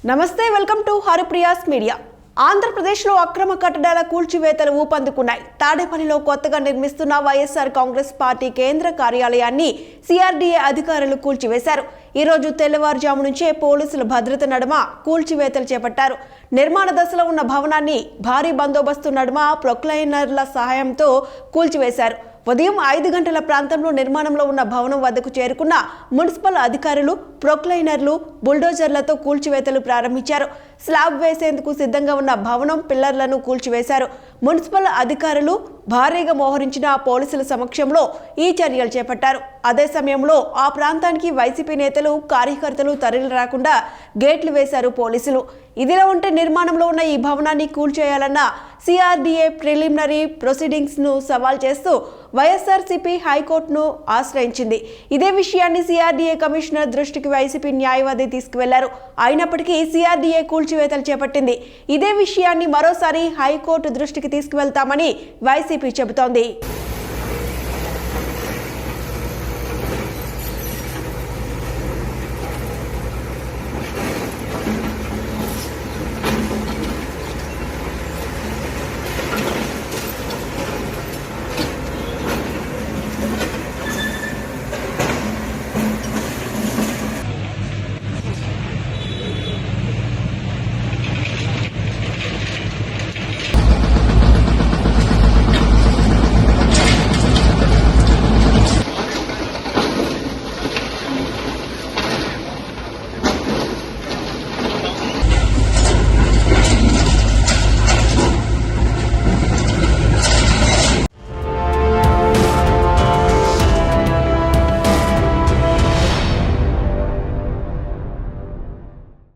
నమస్తే, welcome to Haripriya's media. ఆంధ్రప్రదేశ్లో అక్రమ కట్టడాల కూల్చివేతలు ఊపందుకున్నాయి. తాడేపల్లిలో కొత్తగా నిర్మిస్తున్న వైఎస్ఆర్ కాంగ్రెస్ పార్టీ కేంద్ర కార్యాలయాన్ని సిఆర్డీఏ అధికారులు కూల్చివేశారు. ఈ రోజు తెల్లవారుజాము నుంచే పోలీసుల భద్రత నడుమ కూల్చివేతలు చేపట్టారు. నిర్మాణ దశలో ఉన్న భవనాన్ని భారీ బందోబస్తు నడుమ ప్రొక్లైనర్ల సహాయంతో కూల్చివేశారు. ఉదయం 5 గంటల ప్రాంతంలో నిర్మాణంలో ఉన్న భవనం వద్దకు చేరుకున్న మున్సిపల్ అధికారులు ప్రొక్లైనర్లు, బుల్డోజర్లతో కూల్చివేతలు ప్రారంభించారు. స్లాబ్ వేసేందుకు సిద్ధంగా ఉన్న భవనం పిల్లర్లను కూల్చివేశారు. మున్సిపల్ అధికారులు భారీగా మోహరించిన పోలీసుల సమక్షంలో ఈ చర్యలు చేపట్టారు. అదే సమయంలో ఆ ప్రాంతానికి వైసీపీ నేతలు, కార్యకర్తలు తరలి రాకుండా గేట్లు వేశారు పోలీసులు. ఇదిలా ఉంటే నిర్మాణంలో ఉన్న ఈ భవనాన్ని కూల్చేయాలన్న సిఆర్డీఏ ప్రిలిమినరీ ప్రొసీడింగ్స్ ను సవాల్ చేస్తూ వైఎస్ఆర్సీపీ హైకోర్టును ఆశ్రయించింది. ఇదే విషయాన్ని సిఆర్డీఏ కమిషనర్ దృష్టికి వైసీపీ న్యాయవాది తీసుకువెళ్లారు. అయినప్పటికీ సిఆర్డీఏ కూల్చివేతలు చేపట్టింది. ఇదే విషయాన్ని మరోసారి హైకోర్టు దృష్టికి తీసుకువెళ్తామని వైసీపీ చెబుతోంది.